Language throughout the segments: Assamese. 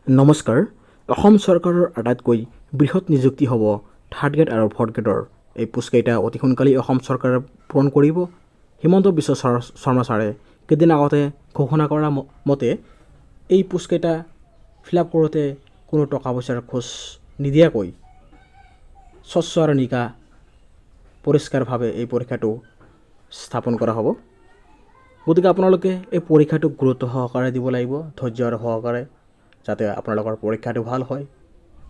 নমস্কাৰ। অসম চৰকাৰৰ আটাইতকৈ বৃহৎ নিযুক্তি হ'ব থাৰ্ড গ্ৰেড আৰু ফৰ্থ গ্ৰেডৰ এই পোষ্টকেইটা অতি সোনকালেই অসম চৰকাৰে পূৰণ কৰিব। হিমন্ত বিশ্ব শৰ্মা ছাৰে কেইদিন আগতে ঘোষণা কৰা মতে এই পোষ্টকেইটা ফিল আপ কৰোঁতে কোনো টকা পইচাৰ খোজ নিদিয়াকৈ স্বচ্ছ আৰু নিকা পৰিষ্কাৰভাৱে এই পৰীক্ষাটো স্থাপন কৰা হ'ব। গতিকে আপোনালোকে এই পৰীক্ষাটোক গুৰুত্ব সহকাৰে দিব লাগিব, ধৈৰ্য আৰু সহকাৰে, যাতে আপোনালোকৰ পৰীক্ষাটো ভাল হয়,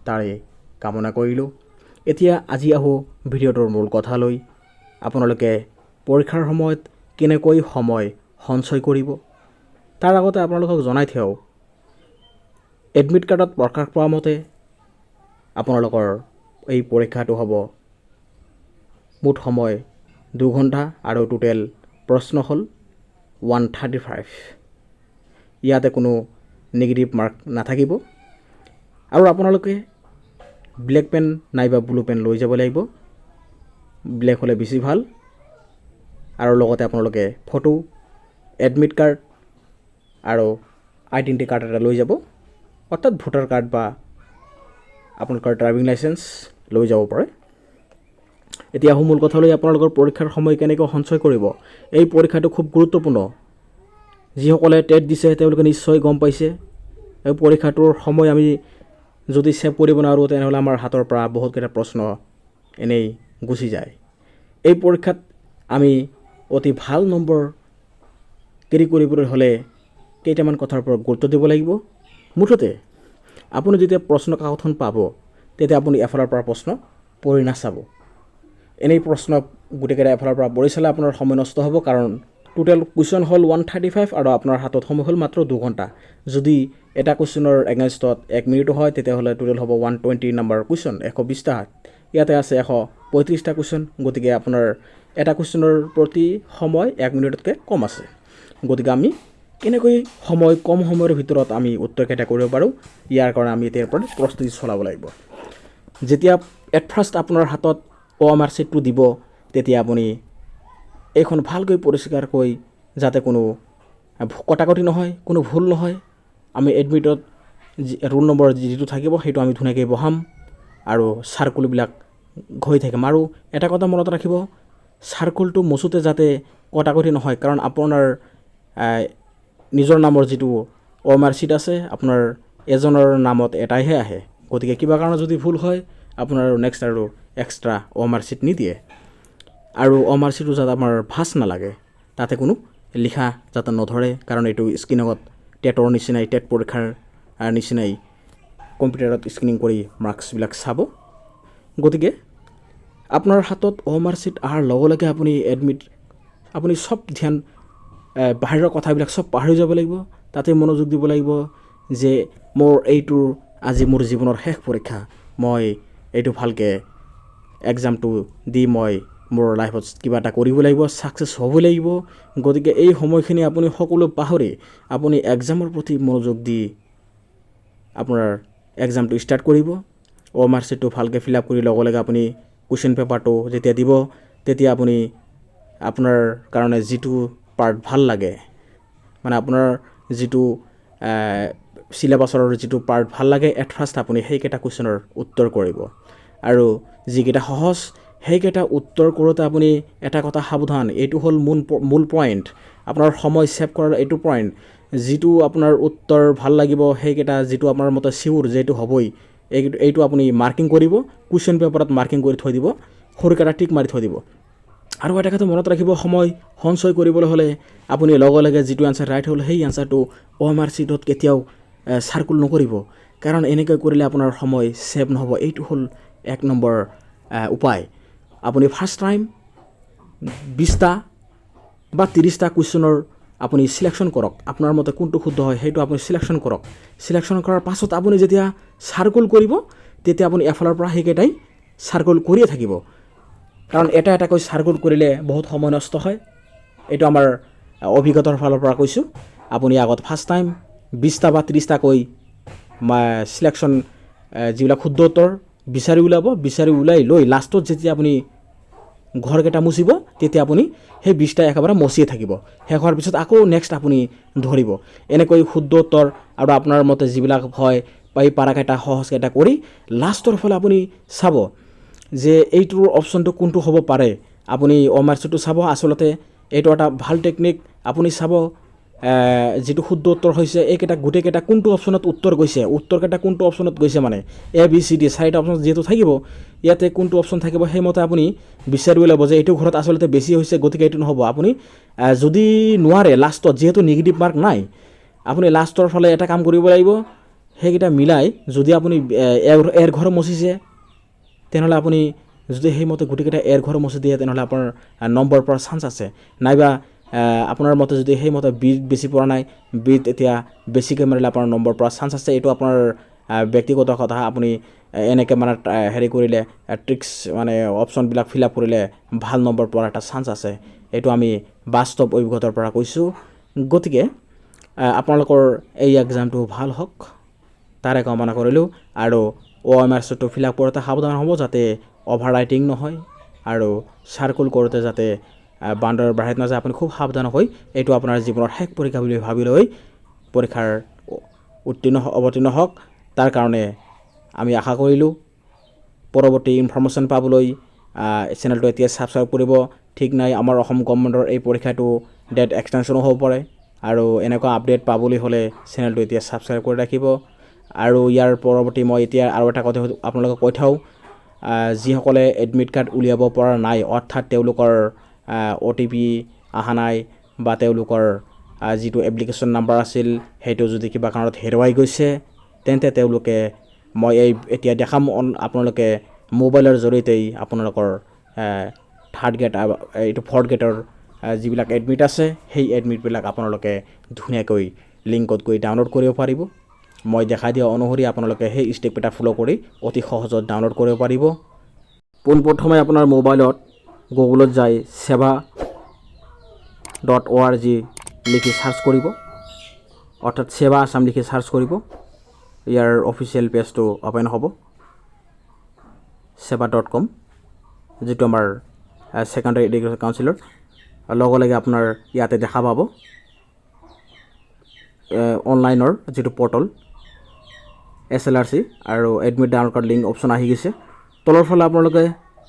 তাৰে কামনা কৰিলোঁ। এতিয়া আজি আহোঁ ভিডিঅ'টোৰ মূল কথালৈ। আপোনালোকে পৰীক্ষাৰ সময়ত কেনেকৈ সময় সঞ্চয় কৰিব তাৰ আগতে আপোনালোকক জনাই থওঁ, এডমিট কাৰ্ডত প্ৰকাশ পোৱা মতে আপোনালোকৰ এই পৰীক্ষাটো হ'ব মুঠ সময় 2 ঘণ্টা আৰু টোটেল প্ৰশ্ন হ'ল 135। ইয়াতে কোনো নেগেটিভ মাৰ্ক নাথাকিব আৰু আপোনালোকে ব্লেক পেন নাইবা ব্লু পেন লৈ যাব লাগিব। ব্লেক হ'লে বেছি ভাল। আৰু লগতে আপোনালোকে ফটো, এডমিট কাৰ্ড আৰু আইডেণ্টি কাৰ্ড এটা লৈ যাব, অৰ্থাৎ ভোটাৰ কাৰ্ড বা আপোনালোকৰ ড্ৰাইভিং লাইচেঞ্চ লৈ যাব পাৰে। এতিয়া মূল কথালৈ, আপোনালোকৰ পৰীক্ষাৰ সময় কেনেকৈ সঞ্চয় কৰিব। এই পৰীক্ষাটো খুব গুৰুত্বপূৰ্ণ। যিসকলে টেট দিছে তেওঁলোকে নিশ্চয় গম পাইছে, এই পৰীক্ষাটোৰ সময় আমি যদি ছেভ কৰিব নোৱাৰোঁ তেনেহ'লে আমাৰ হাতৰ পৰা বহুতকেইটা প্ৰশ্ন এনেই গুচি যায়। এই পৰীক্ষাত আমি অতি ভাল নম্বৰ কেৰি কৰিবলৈ হ'লে কেইটামান কথাৰ ওপৰত গুৰুত্ব দিব লাগিব। মুঠতে আপুনি যেতিয়া প্ৰশ্ন কাকতখন পাব তেতিয়া আপুনি এফালৰ পৰা প্ৰশ্ন পঢ়ি নাচাব। এনেই প্ৰশ্ন গোটেইকেইটা এফালৰ পৰা পঢ়ি চালে আপোনাৰ সময় নষ্ট হ'ব, কাৰণ টোটেল কুৱেশ্যন হ'ল 135 আৰু আপোনাৰ হাতত সময় হ'ল মাত্ৰ 2 ঘণ্টা। যদি এটা কুৱেশ্যনৰ এগেইনষ্টত 1 মিনিটো হয় তেতিয়াহ'লে টোটেল হ'ব 120 নম্বৰ কুৱেশ্যন, 120টা। ইয়াতে আছে 135টা কুৱেশ্যন, গতিকে আপোনাৰ এটা কুৱেশ্যনৰ প্ৰতি সময় 1 মিনিটতকৈ কম আছে। গতিকে আমি কেনেকৈ কম সময়ৰ ভিতৰত আমি উত্তৰকেইটা কৰিব পাৰোঁ, ইয়াৰ কাৰণে আমি এতিয়াৰ পৰা প্ৰস্তুতি চলাব লাগিব। যেতিয়া এট ফাৰ্ষ্ট আপোনাৰ হাতত OMR শ্বীটটো দিব তেতিয়া আপুনি এইখন ভালকৈ পৰিষ্কাৰকৈ, যাতে কোনো কটাকটি নহয়, কোনো ভুল নহয়, আমি এডমিটত ৰোল নম্বৰ যিটো থাকিব সেইটো আমি ধুনীয়াকৈ বহাম আৰু চাৰ্কুলবিলাক ঘঁহি থাকিম। আৰু এটা কথা মনত ৰাখিব, চাৰ্কুলটো মচোতে যাতে কটাকটি নহয়, কাৰণ আপোনাৰ নিজৰ নামৰ যিটো OMR শ্বীট আছে আপোনাৰ এজনৰ নামত এটাইহে আহে। গতিকে কিবা কাৰণত যদি ভুল হয় আপোনাৰ নেক্সট আৰু এক্সট্ৰা OMR শ্বীট নিদিয়ে। আৰু OMR শ্বীটটো যাতে আমাৰ ভাজ নালাগে, তাতে কোনো লিখা যাতে নধৰে, কাৰণ এইটো স্ক্ৰিনত টেটৰ নিচিনাই, টেট পৰীক্ষাৰ নিচিনাই কম্পিউটাৰত স্ক্ৰিনিং কৰি মাৰ্কছবিলাক চাব। গতিকে আপোনাৰ হাতত OMR শ্বীট অহাৰ লগে লগে আপুনি চব ধ্যান, বাহিৰৰ কথাবিলাক চব পাহৰি যাব লাগিব। তাতে মনোযোগ দিব লাগিব যে এইটো আজি মোৰ জীৱনৰ শেষ পৰীক্ষা, মই এইটো ভালকৈ এক্সামটো দি মোৰ লাইফত কিবা এটা কৰিব লাগিব, ছাকচেছ হ'ব লাগিব। গতিকে এই সময়খিনি আপুনি সকলো পাহৰি আপুনি এক্সামৰ প্ৰতি মনোযোগ দি আপোনাৰ এক্সামটো ষ্টাৰ্ট কৰিব। OMR শ্বীটটো ভালকৈ ফিল আপ কৰি লগে লগে আপুনি কুৱেশ্যন পেপাৰটো যেতিয়া দিব তেতিয়া আপুনি আপোনাৰ কাৰণে যিটো পাৰ্ট ভাল লাগে, মানে আপোনাৰ যিটো চিলেবাছৰ যিটো পাৰ্ট ভাল লাগে, এট ফাৰ্ষ্ট আপুনি সেইকেইটা কুৱেশ্যনৰ উত্তৰ কৰিব। আৰু যিকেইটা সহজ সেইকেইটা উত্তৰ কৰোঁতে আপুনি এটা কথা সাৱধান, এইটো হ'ল মূল পইণ্ট, আপোনাৰ সময় ছেভ কৰাৰ এইটো পইণ্ট। যিটো আপোনাৰ উত্তৰ ভাল লাগিব সেইকেইটা, যিটো আপোনাৰ মতে চিয়'ৰ যে এইটো হ'বই, এইটো আপুনি মাৰ্কিং কৰিব, কুৱেশ্যন পেপাৰত মাৰ্কিং কৰি থৈ দিব, সৰুকেইটা টিক মাৰি থৈ দিব। আৰু এটা কথা মনত ৰাখিব, সময় সঞ্চয় কৰিবলৈ হ'লে আপুনি লগে লগে যিটো এনচাৰ ৰাইট হ'ল সেই এনচাৰটো OMR শ্বীটত কেতিয়াও চাৰ্কুল নকৰিব, কাৰণ এনেকৈ কৰিলে আপোনাৰ সময় ছেভ নহ'ব। এইটো হ'ল 1 নম্বৰ উপায়। আপুনি ফাৰ্ষ্ট টাইম 20টা বা 30টা কুৱেশ্যনৰ আপুনি চিলেকশ্যন কৰক, আপোনাৰ মতে কোনটো শুদ্ধ হয় সেইটো আপুনি চিলেকশ্যন কৰক। চিলেকশ্যন কৰাৰ পাছত আপুনি যেতিয়া চাৰ্কুল কৰিব তেতিয়া আপুনি এফালৰ পৰা সেইকেইটাই চাৰ্কুল কৰিয়ে থাকিব, কাৰণ এটা এটাকৈ চাৰ্কুল কৰিলে বহুত সময় নষ্ট হয়। এইটো আমাৰ অভিজ্ঞতাৰ ফালৰ পৰা কৈছোঁ। আপুনি আগত ফাৰ্ষ্ট টাইম 20টা বা 30টাকৈ চিলেকশ্যন যিবিলাক শুদ্ধ উত্তৰ বিচাৰি ওলাই লৈ লাষ্টত যেতিয়া আপুনি ঘৰকেইটা মুচিব তেতিয়া আপুনি সেই 20টা একেবাৰে মচিয়ে থাকিব। শেষ হোৱাৰ পিছত আকৌ নেক্সট আপুনি ধৰিব। এনেকৈ শুদ্ধ উত্তৰ আৰু আপোনাৰ মতে যিবিলাক হয় পাৰাকেইটা সহজকেইটা কৰি লাষ্টৰ ফালে আপুনি চাব যে এইটোৰ অপশ্যনটো কোনটো হ'ব পাৰে আপুনি অমাৰ্চটো চাব আচলতে এইটো এটা ভাল টেকনিক আপুনি চাব যেটো শুদ্ধ উত্তৰ হৈছে এইকেইটা গোটেইকেইটা কোনটো অপশ্যনত উত্তৰ গৈছে উত্তৰকেইটা কোনটো অপশ্যনত গৈছে মানে এ বি চি ডি চাৰিটা অপশ্যন যেহেতু থাকিব ইয়াতে কোনটো অপশ্যন থাকিব সেইমতে আপুনি বিচাৰি ল'ব যে এইটো ঘৰত আচলতে বেছি হৈছে গতিকে এইটো নহ'ব আপুনি যদি নোৱাৰে লাষ্টত যেহেতু নিগেটিভ মাৰ্ক নাই আপুনি লাষ্টৰ ফালে এটা কাম কৰিব লাগিব সেইকেইটা মিলাই যদি আপুনি এৰ ঘৰ মচিছে তেনেহ'লে আপুনি যদি সেইমতে গোটেইকেইটা এৰ ঘৰ মচি দিয়ে তেনেহ'লে আপোনাৰ নম্বৰ পৰা চান্স আছে নাইবা আপোনাৰ মতে যদি সেইমতে বিট বেছি পৰা নাই বিট এতিয়া বেছিকৈ মাৰিলে আপোনাৰ নম্বৰ পৰা চান্স আছে এইটো আপোনাৰ ব্যক্তিগত কথা আপুনি এনেকৈ মানে হেৰি কৰিলে ট্ৰিক্স মানে অপশ্যনবিলাক ফিল আপ কৰিলে ভাল নম্বৰ পোৱাৰ এটা চান্স আছে এইটো আমি বাস্তৱ অভিজ্ঞতাৰ পৰা কৈছোঁ গতিকে আপোনালোকৰ এই এক্সামটো ভাল হওক তাৰে কামনা কৰিলোঁ আৰু OMRটো ফিল আপ কৰোঁতে সাৱধান হ'ব যাতে অভাৰ ৰাইটিং নহয় আৰু চাৰ্কুল কৰোঁতে যাতে বাউণ্ডাৰীৰ বাহিৰত নাযায় আপুনি খুব সাৱধান হৈ এইটো আপোনাৰ জীৱনৰ শেষ পৰীক্ষা বুলি ভাবি লৈ পৰীক্ষাৰ অৱতীৰ্ণ হওক তাৰ কাৰণে আমি আশা কৰিলোঁ পৰৱৰ্তী ইনফৰমেশ্যন পাবলৈ চেনেলটো এতিয়া ছাবস্ক্ৰাইব কৰিব ঠিক নাই আমাৰ অসম গভৰ্ণমেণ্টৰ এই পৰীক্ষাটো ডেট এক্সটেনশ্যনো হ'ব পাৰে আৰু এনেকুৱা আপডেট পাবলৈ হ'লে চেনেলটো এতিয়া ছাবস্ক্ৰাইব কৰি ৰাখিব আৰু ইয়াৰ পৰৱৰ্তী মই এতিয়া আৰু এটা কথা আপোনালোকক কৈ থওঁ যিসকলে এডমিট কাৰ্ড উলিয়াব পৰা নাই অৰ্থাৎ তেওঁলোকৰ OTP অহা নাই বা তেওঁলোকৰ যিটো এপ্লিকেশ্যন নাম্বাৰ আছিল সেইটো যদি কিবা কাৰণত হেৰুৱাই গৈছে তেন্তে তেওঁলোকে মই এতিয়া দেখাম আপোনালোকে মোবাইলৰ জৰিয়তেই আপোনালোকৰ থাৰ্ড গ্ৰেড এইটো ফৰ্থ গ্ৰেডৰ যিবিলাক এডমিট আছে সেই এডমিটবিলাক আপোনালোকে ধুনীয়াকৈ লিংকত গৈ ডাউনলোড কৰিব পাৰিব মই দেখাই দিয়া অনুসৰি আপোনালোকে সেই ষ্টেপকেইটা ফ'ল' কৰি অতি সহজত ডাউনলোড কৰিব পাৰিব পোনপ্ৰথমে আপোনাৰ মোবাইলত গুগলত যাই seva.org লিখি সাৰ্চ কৰিব অৰ্থাৎ সেৱা আসাম লিখি সাৰ্চ কৰিব ইয়াৰ অফিচিয়েল পেজটো ওপেন হ'ব seva.com যেটো আমাৰ সেকেন্ডাৰী এডুকেশ্যন কাউন্সিলৰ লগে লগে আপোনাৰ ইয়াতে দেখা পাব অনলাইনৰ যেটো পৰ্টেল SLRC আৰু admit download card link option আহি গৈছে তলৰ ফালে আপোনালোকে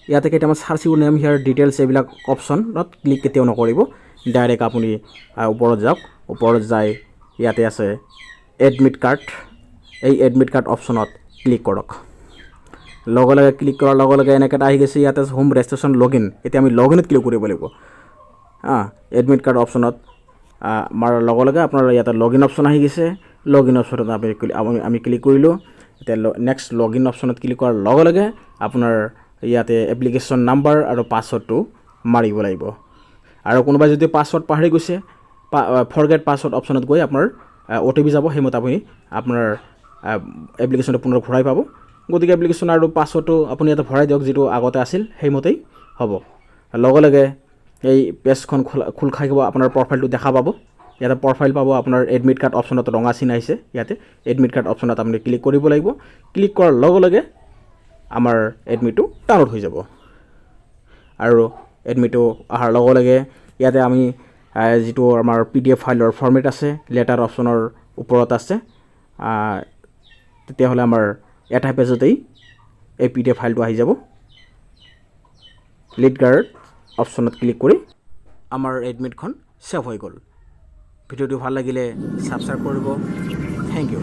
ইয়াতে কেইটামান সাৰ্চিব নেম হিয়াৰ ডিটেইলছ এইবিলাক অপশ্যনত ক্লিক কেতিয়াও নকৰিব ডাইৰেক্ট আপুনি ওপৰত যাওক ওপৰত যাই ইয়াতে আছে এডমিট কাৰ্ড এই এডমিট কাৰ্ড অপশ্যনত ক্লিক কৰক লগে লগে ক্লিক কৰাৰ লগে লগে এনেকৈ আহি গৈছে ইয়াতে হোম ৰেজিষ্ট্ৰেশ্যন লগইন এতিয়া আমি লগইনত ক্লিক কৰিব লাগিব এডমিট কাৰ্ড অপশ্যনত মাৰাৰ লগে লগে আপোনাৰ ইয়াতে লগইন অপশ্যন আহি গৈছে লগইন অপশ্যনত আমি ক্লিক কৰিলোঁ এতিয়া নেক্সট লগইন অপশ্যনত ক্লিক কৰাৰ লগে লগে আপোনাৰ ইয়াতে এপ্লিকেশ্যন নাম্বাৰ আৰু পাছৱৰ্ডটো মাৰিব লাগিব আৰু কোনোবাই যদি পাছৱৰ্ড পাহৰি গৈছে ফৰগেট পাছৱৰ্ড অপশ্যনত গৈ আপোনাৰ OTP যাব সেইমতে আপুনি আপোনাৰ এপ্লিকেশ্যনটো পুনৰ ঘূৰাই পাব গতিকে এপ্লিকেশ্যন আৰু পাছৱৰ্ডটো আপুনি ইয়াতে ভৰাই দিয়ক যিটো আগতে আছিল সেইমতেই হ'ব লগে লগে এই পেজখন খোল খাই যাব আপোনাৰ প্ৰফাইলটো দেখা পাব ইয়াতে প্ৰফাইল পাব আপোনাৰ এডমিট কাৰ্ড অপশ্যনত ৰঙা চিন আহিছে ইয়াতে এডমিট কাৰ্ড অপশ্যনত আপুনি ক্লিক কৰিব লাগিব ক্লিক কৰাৰ লগে লগে আমাৰ এডমিটটো ডাউনলোড হৈ যাব আৰু এডমিটটো অহাৰ লগে লগে ইয়াতে আমি যেটো আমাৰ PDF ফাইলৰ ফৰমেট আছে লেটাৰ অপশ্যনৰ ওপৰত আছে তেতিয়াহ'লে আমাৰ এটা পেজতেই এই PDF ফাইলটো আহি যাব লিড গাৰ্ড অপশ্যনত ক্লিক কৰি আমাৰ এডমিটখন সেভ হৈ গ'ল ভিডিঅ'টো ভাল লাগিলে সাবস্ক্ৰাইব কৰিব থ্যাংক ইউ